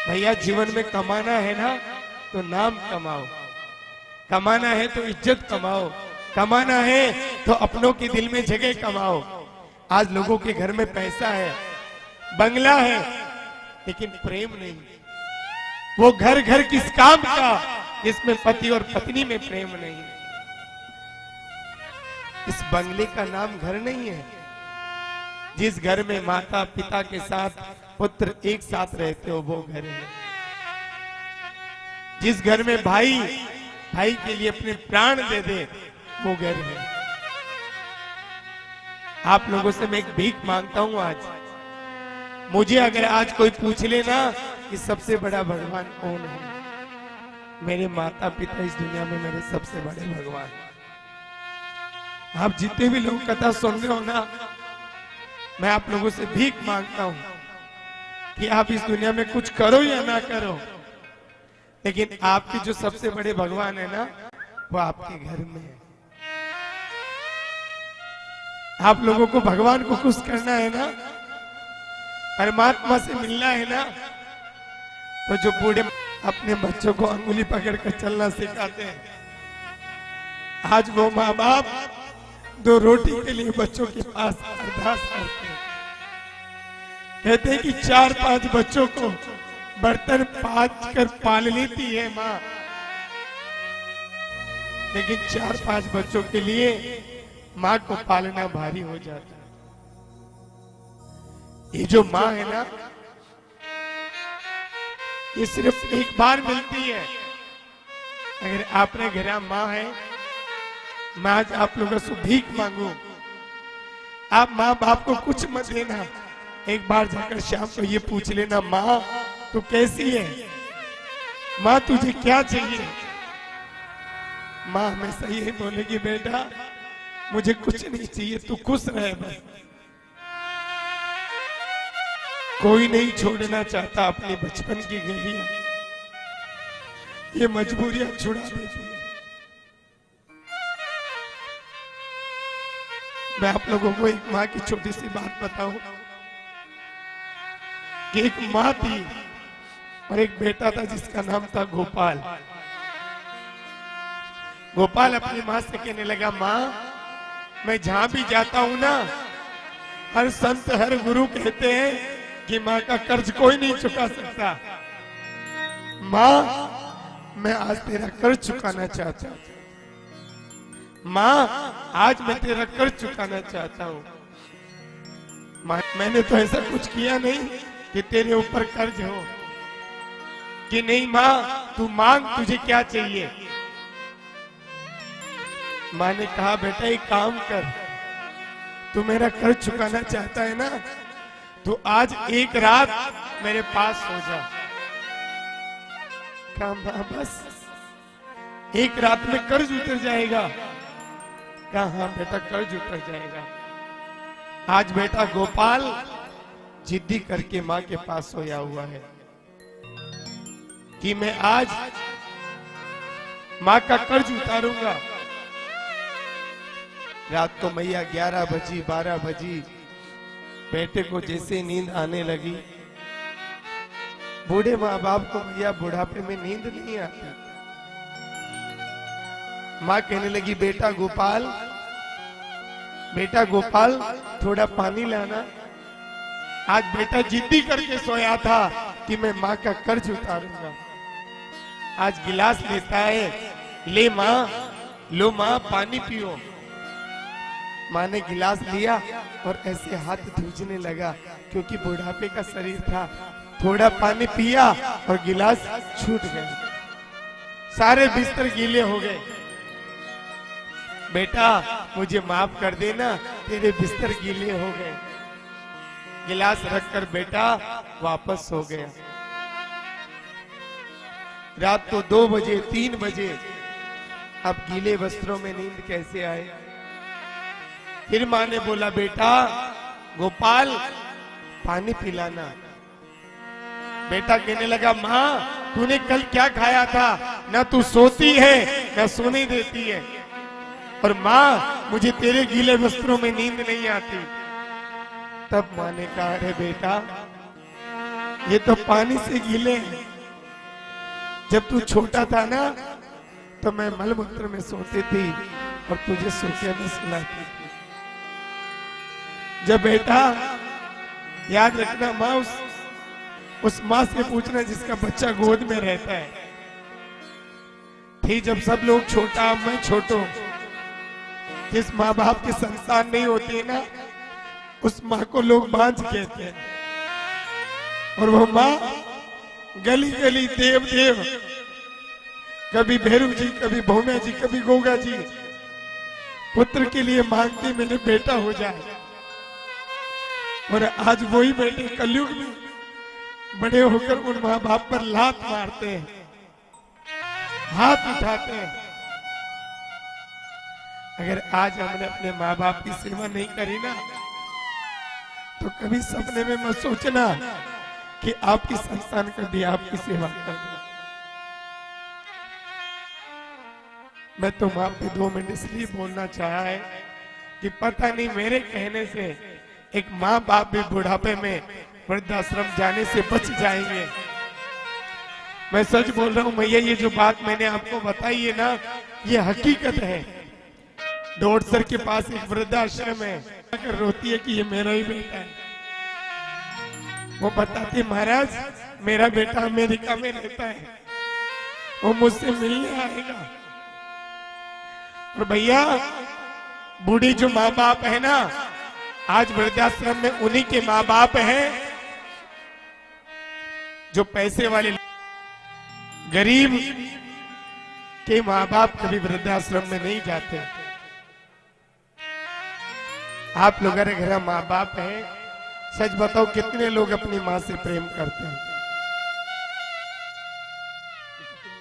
भैया जीवन में कमाना है ना तो नाम कमाओ, कमाना है तो इज्जत कमाओ, कमाना है तो अपनों के दिल में जगह कमाओ। आज लोगों के घर में पैसा है, बंगला है, लेकिन प्रेम नहीं। वो घर घर किस काम का जिसमें पति और पत्नी में प्रेम नहीं। इस बंगले का नाम घर नहीं है। जिस घर में माता पिता के साथ पुत्र एक साथ रहते हो वो घर है। जिस घर में भाई भाई के लिए अपने प्राण दे दे वो घर है। आप लोगों से मैं एक भीख मांगता हूं आज। मुझे अगर आज कोई पूछ लेना कि सबसे बड़ा भगवान कौन है, मेरे माता पिता इस दुनिया में मेरे सबसे बड़े भगवान। आप जितने भी लोग कथा सुन रहे हो ना, मैं आप लोगों से भीख मांगता हूं कि आप इस दुनिया में कुछ करो या ना करो, लेकिन आपके जो सबसे बड़े भगवान है ना वो आपके घर में है। आप लोगों को भगवान को खुश करना है ना, परमात्मा से मिलना है ना, तो जो बूढ़े अपने बच्चों को अंगुली पकड़कर चलना सिखाते हैं, आज वो माँ बाप दो रोटी के लिए बच्चों के पास अरदास करते हैं। कहते हैं कि 4-5 बच्चों को बर्तन पाँच कर पाल लेती है माँ, लेकिन 4-5 बच्चों के लिए माँ को पालना भारी हो जाता है। ये जो माँ है ना, ये सिर्फ एक बार मिलती है। अगर आपने घर माँ है, मैं आज आप लोगों से भीख मांगू, आप माँ बाप को कुछ मत देना। एक बार जाकर शाम को ये पूछ लेना, माँ तू कैसी है, माँ तुझे क्या चाहिए। माँ हमेशा यही बोलेगी, बेटा मुझे कुछ नहीं चाहिए, तू खुश रहे बस। कोई नहीं छोड़ना चाहता अपनी बचपन की गलियां, ये मजबूरियां छुड़ा देती है। मैं आप लोगों को एक माँ की छोटी सी बात बताऊं कि एक माँ थी और एक बेटा था जिसका नाम था गोपाल। गोपाल अपनी माँ से कहने लगा, माँ मैं जहां भी जाता हूं ना, हर संत हर गुरु कहते हैं कि माँ का कर्ज कोई नहीं चुका सकता। माँ मैं आज तेरा कर्ज चुकाना चाहता हूं। माँ आज मैं तेरा कर्ज चुकाना चाहता हूं। माँ मैंने तो ऐसा कुछ किया नहीं कि तेरे ऊपर कर्ज हो। कि नहीं माँ तू मांग, तुझे क्या चाहिए। माँ ने कहा, बेटा एक काम कर, तू मेरा कर्ज चुकाना चाहता है ना, तो आज एक रात मेरे पास सो जा। कहा माँ बस एक रात में कर्ज उतर जाएगा। कहा हाँ बेटा कर्ज उतर जाएगा। आज बेटा गोपाल जिद्दी करके माँ के पास सोया हुआ है कि मैं आज माँ का कर्ज उतारूंगा। रात को मैया 11 बजी 12 बजी, बेटे को जैसे नींद आने लगी। बूढ़े माँ बाप को भैया बुढ़ापे में नींद नहीं आती। माँ कहने लगी, बेटा गोपाल थोड़ा पानी लाना। आज बेटा जिद्दी करके सोया था कि मैं माँ का कर्ज उतारूंगा। आज गिलास लेता है, ले माँ, लो माँ पानी पियो। माँ ने गिलास लिया और ऐसे हाथ धुजने लगा, क्योंकि बुढ़ापे का शरीर था। थोड़ा पानी पिया और गिलास छूट गए, सारे बिस्तर गीले हो गए। बेटा मुझे माफ कर देना, तेरे बिस्तर गीले हो गए। गिलास रखकर बेटा वापस सो गया। रात को 2 बजे 3 बजे, अब गीले वस्त्रों में नींद कैसे आए। फिर माँ ने बोला, बेटा गोपाल पानी पिलाना। बेटा कहने लगा, माँ तूने कल क्या खाया था, ना तू सोती है ना सोने देती है, और माँ मुझे तेरे गीले वस्त्रों में नींद नहीं आती। तब माँ ने कहा, अरे बेटा ये तो पानी से गीले हैं, जब तू छोटा था ना तो मैं मलमूत्र में सोती थी और तुझे सोते में सुलाती थी। जब बेटा याद रखना माँ, उस माँ से पूछना जिसका बच्चा गोद में रहता है। थी जब सब लोग छोटा, मैं छोटो, जिस माँ बाप की संतान नहीं होती है ना, उस माँ को लोग बांझ कहते हैं। और वो माँ गली गली देव देव, कभी भैरू जी, कभी भौम्या जी, कभी गोगा जी, पुत्र के लिए मांगती मेरे बेटा हो जाए। और आज वही बेटे कलयुग में बड़े होकर उन माँ बाप पर लात मारते हैं, हाथ उठाते हैं। अगर आज हमने अपने माँ बाप की सेवा नहीं करी ना, तो कभी सपने में मत सोचना कि आपकी संतान कभी आपकी सेवा कर दे। मैं तो माँ पे 2 मिनट इसलिए बोलना चाहा है कि पता नहीं मेरे कहने से एक माँ बाप भी बुढ़ापे में वृद्धाश्रम जाने से बच जाएंगे। मैं सच बोल रहा हूं मैया, ये जो बात मैंने आपको बताई है ना, ये हकीकत है। डोडसर के पास एक वृद्धाश्रम है, अगर रोती है कि ये मेरा ही बेटा है। वो बताती महाराज मेरा बेटा अमेरिका में रहता है, वो मुझसे मिलने आएगा। और भैया बूढ़ी जो माँ बाप है ना, आज वृद्धाश्रम में उन्हीं के माँ बाप हैं जो पैसे वाले। गरीब के माँ बाप कभी वृद्धाश्रम में नहीं जाते। आप लोग अगर घर माँ बाप हैं, सच बताओ कितने लोग अपनी माँ से प्रेम करते हैं?